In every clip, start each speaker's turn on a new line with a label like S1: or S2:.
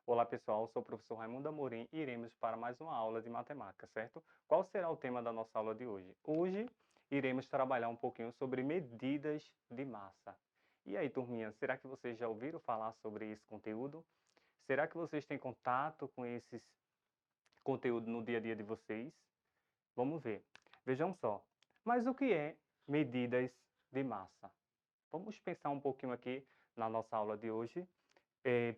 S1: Olá pessoal, sou o professor Raimundo Amorim e iremos para mais uma aula de matemática, certo? Qual será o tema da nossa aula de hoje? Hoje iremos trabalhar um pouquinho sobre medidas de massa. E aí, turminha, será que vocês já ouviram falar sobre esse conteúdo? Será que vocês têm contato com esses conteúdos no dia a dia de vocês? Vamos ver. Vejam só. Mas o que é medidas de massa? Vamos pensar um pouquinho aqui na nossa aula de hoje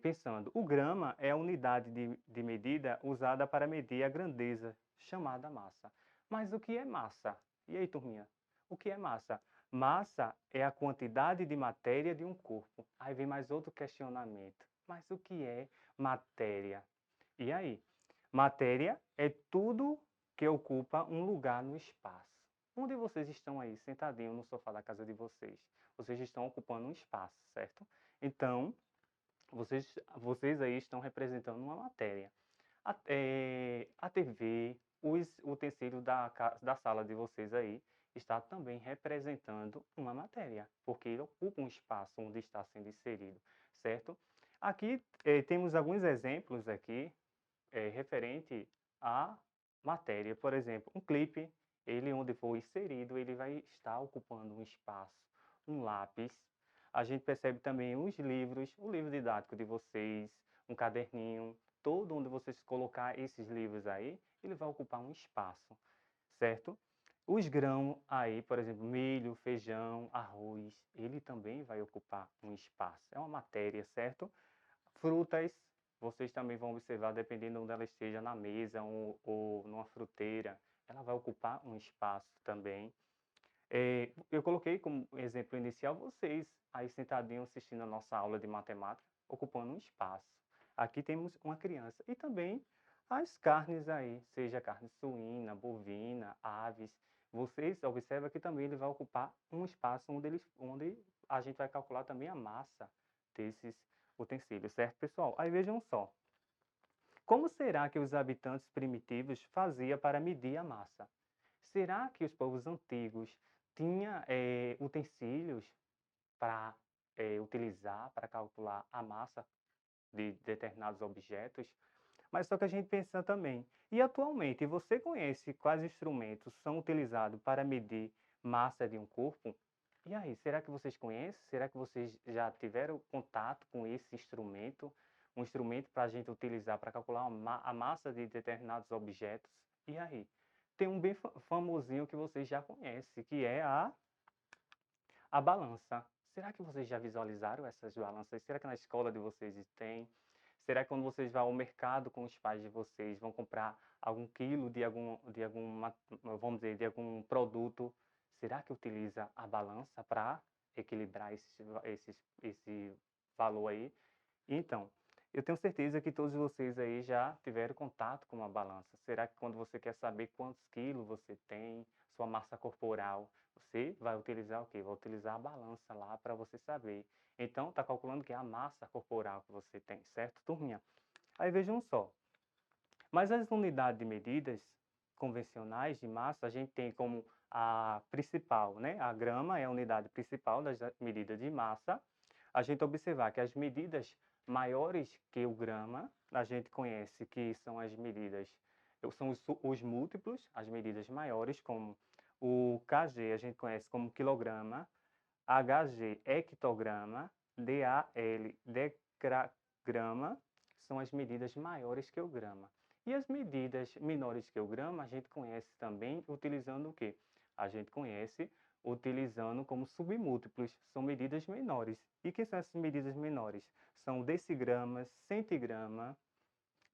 S1: pensando, o grama é a unidade de medida usada para medir a grandeza, chamada massa. Mas o que é massa? E aí, turminha? O que é massa? Massa é a quantidade de matéria de um corpo. Aí vem mais outro questionamento. Mas o que é matéria? E aí? Matéria é tudo que ocupa um lugar no espaço. Onde vocês estão aí, sentadinho no sofá da casa de vocês? Vocês estão ocupando um espaço, certo? Então, vocês aí estão representando uma matéria. A TV, os utensílios da sala de vocês aí, está também representando uma matéria, porque ele ocupa um espaço onde está sendo inserido, certo? Aqui temos alguns exemplos aqui referente à matéria. Por exemplo, um clipe, ele onde for inserido, ele vai estar ocupando um espaço. Um lápis. A gente percebe também os livros, o livro didático de vocês, um caderninho, todo onde vocês colocar esses livros aí, ele vai ocupar um espaço, certo? Os grãos aí, por exemplo, milho, feijão, arroz, ele também vai ocupar um espaço. É uma matéria, certo? Frutas, vocês também vão observar, dependendo de onde ela esteja, na mesa ou numa fruteira, ela vai ocupar um espaço também. Eu coloquei como exemplo inicial vocês aí sentadinhos assistindo a nossa aula de matemática, ocupando um espaço. Aqui temos uma criança e também as carnes aí, seja carne suína, bovina, aves. Vocês observam que também ele vai ocupar um espaço onde a gente vai calcular também a massa desses utensílios, certo, pessoal? Aí vejam só. Como será que os habitantes primitivos faziam para medir a massa? Será que os povos antigos tinham utensílios para utilizar para calcular a massa de determinados objetos? Mas só que a gente pensa também, e atualmente você conhece quais instrumentos são utilizados para medir massa de um corpo? E aí, será que vocês conhecem? Será que vocês já tiveram contato com esse instrumento? Um instrumento para a gente utilizar para calcular a massa de determinados objetos? E aí? Tem um bem famosinho que vocês já conhecem, que é a balança. Será que vocês já visualizaram essas balanças? Será que na escola de vocês tem? Será que quando vocês vão ao mercado com os pais de vocês, vão comprar algum quilo vamos dizer, de algum produto, será que utiliza a balança para equilibrar esse valor aí? Então, eu tenho certeza que todos vocês aí já tiveram contato com uma balança. Será que quando você quer saber quantos quilos você tem, sua massa corporal, você vai utilizar o quê? Vai utilizar a balança lá para você saber. Então, está calculando que é a massa corporal que você tem, certo, turminha? Aí vejam só. Mas as unidades de medidas convencionais de massa, a gente tem como a principal, né? A grama é a unidade principal das medidas de massa. A gente observar que as medidas maiores que o grama, a gente conhece que são as medidas, são os múltiplos, as medidas maiores, como o kg, a gente conhece como quilograma, hg, hectograma, dal, decagrama, são as medidas maiores que o grama. E as medidas menores que o grama, a gente conhece também utilizando o quê? A gente conhece utilizando como submúltiplos, são medidas menores. E que são essas medidas menores? São decigrama, centigrama,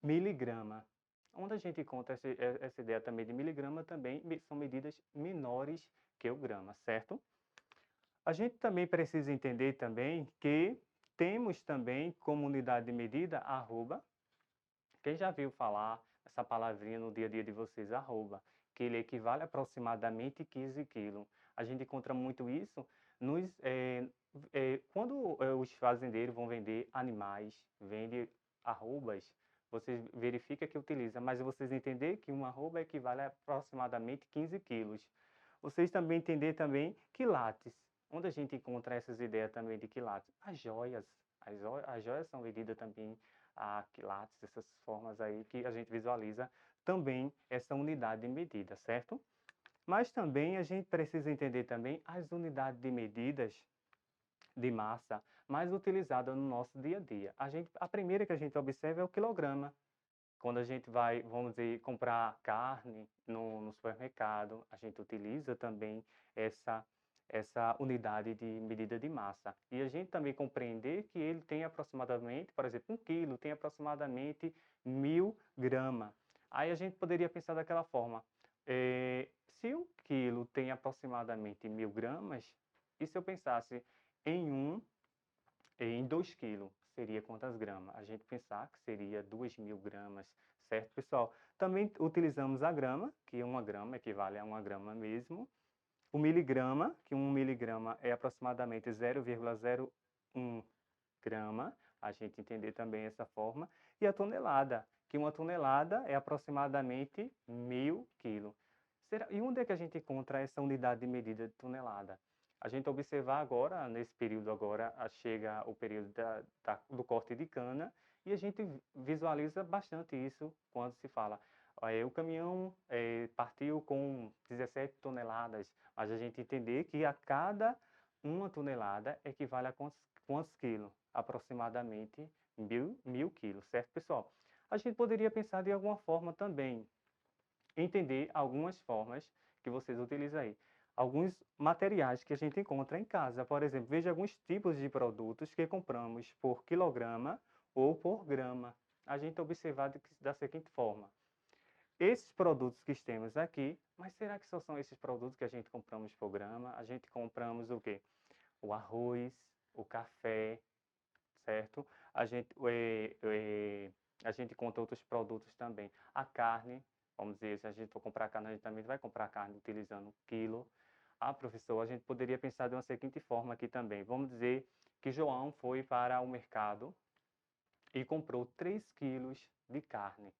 S1: miligrama. Onde a gente encontra essa ideia também de miligrama, também são medidas menores que o grama, certo? A gente também precisa entender também que temos também como unidade de medida arroba. Quem já viu falar essa palavrinha no dia a dia de vocês, arroba, que ele equivale a aproximadamente 15 quilos. A gente encontra muito isso quando os fazendeiros vão vender animais, vende arrobas, vocês verificam que utiliza, mas vocês entenderem que uma arroba equivale a aproximadamente 15 quilos. Vocês também entender também quilates. Onde a gente encontra essas ideias também de quilates? As joias. As joias são medidas também a quilates, essas formas aí que a gente visualiza também essa unidade de medida, certo? Mas também a gente precisa entender também as unidades de medidas de massa mais utilizadas no nosso dia a dia. A primeira que a gente observa é o quilograma. Quando a gente vai, vamos dizer, comprar carne no supermercado, a gente utiliza também essa, essa unidade de medida de massa. E a gente também compreender que ele tem aproximadamente, por exemplo, 1 quilo tem aproximadamente 1.000 gramas. Aí a gente poderia pensar daquela forma, se 1 quilo tem aproximadamente 1.000 gramas, e se eu pensasse em em 2 quilos, seria quantas gramas? A gente pensar que seria 2.000 gramas, certo, pessoal? Também utilizamos a grama, que 1 grama equivale a 1 grama mesmo. O miligrama, que 1 miligrama é aproximadamente 0,01 grama, a gente entender também essa forma. E a tonelada, que 1 tonelada é aproximadamente 1.000 quilos. E onde é que a gente encontra essa unidade de medida de tonelada? A gente observar agora, nesse período agora, chega o período do corte de cana, e a gente visualiza bastante isso quando se fala. O caminhão partiu com 17 toneladas, mas a gente entender que a cada 1 tonelada equivale a quantos quilos? Aproximadamente 1.000 quilos, certo, pessoal? A gente poderia pensar de alguma forma também, entender algumas formas que vocês utilizam aí. Alguns materiais que a gente encontra em casa, por exemplo, veja alguns tipos de produtos que compramos por quilograma ou por grama. A gente observar da seguinte forma: esses produtos que temos aqui, mas será que só são esses produtos que a gente compramos por grama? A gente compramos o quê? O arroz, o café, certo? A gente conta outros produtos também. A carne, vamos dizer, se a gente for comprar carne, a gente também vai comprar carne utilizando quilo. Ah, professor, a gente poderia pensar de uma seguinte forma aqui também. Vamos dizer que João foi para o mercado e comprou 3 quilos de carne.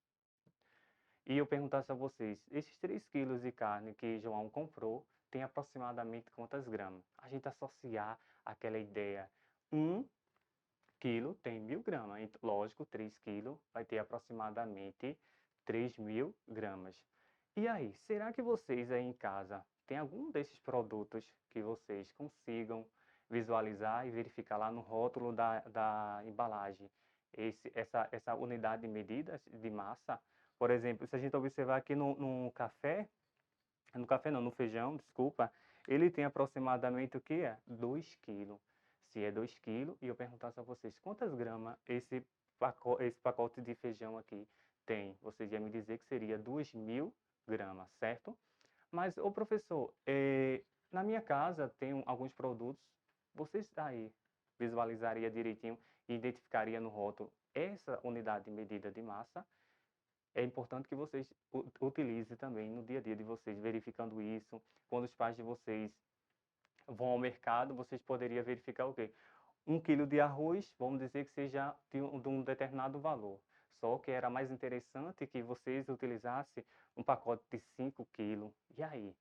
S1: E eu perguntasse a vocês, esses 3 quilos de carne que João comprou, tem aproximadamente quantas gramas? A gente associar aquela ideia, 1 quilo tem 1.000 gramas. Então, lógico, 3 quilos vai ter aproximadamente 3.000 gramas. E aí, será que vocês aí em casa tem algum desses produtos que vocês consigam visualizar e verificar lá no rótulo da embalagem? Essa unidade de medidas de massa? Por exemplo, se a gente observar aqui no café, no café não, no feijão, desculpa, ele tem aproximadamente o que é? 2 quilos. Se é 2 quilos, e eu perguntasse a vocês, quantas gramas esse pacote de feijão aqui tem? Vocês iam me dizer que seria 2.000 gramas, certo? Mas, ô professor, na minha casa tem alguns produtos, vocês aí visualizaria direitinho e identificaria no rótulo essa unidade de medida de massa? É importante que vocês utilizem também no dia a dia de vocês, verificando isso. Quando os pais de vocês vão ao mercado, vocês poderiam verificar o quê? 1 quilo de arroz, vamos dizer que seja de um determinado valor. Só que era mais interessante que vocês utilizassem um pacote de 5 quilos. E aí?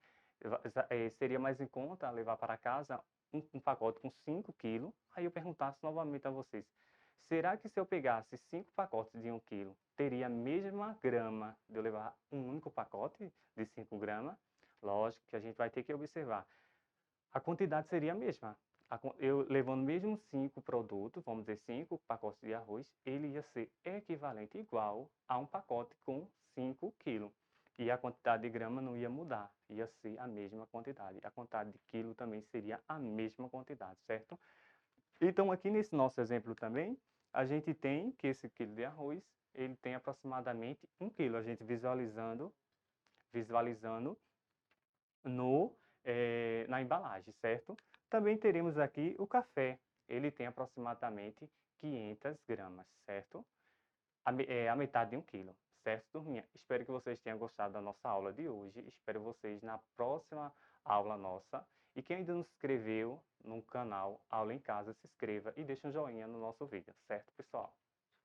S1: Seria mais em conta levar para casa um pacote com 5 quilos? Aí eu perguntasse novamente a vocês, será que se eu pegasse 5 pacotes de 1 quilo, teria a mesma grama de eu levar um único pacote de 5 gramas? Lógico que a gente vai ter que observar. A quantidade seria a mesma. Eu levando mesmo 5 produtos, vamos dizer 5 pacotes de arroz, ele ia ser equivalente igual a um pacote com 5 quilos. E a quantidade de grama não ia mudar, ia ser a mesma quantidade. A quantidade de quilo também seria a mesma quantidade, certo? Então, aqui nesse nosso exemplo também, a gente tem que esse quilo de arroz, ele tem aproximadamente 1 quilo. A gente visualizando na embalagem, certo? Também teremos aqui o café. Ele tem aproximadamente 500 gramas, certo? A metade de 1 quilo, certo, turminha? Espero que vocês tenham gostado da nossa aula de hoje. Espero vocês na próxima aula nossa. E quem ainda não se inscreveu no canal Aula em Casa, se inscreva e deixe um joinha no nosso vídeo, certo, pessoal?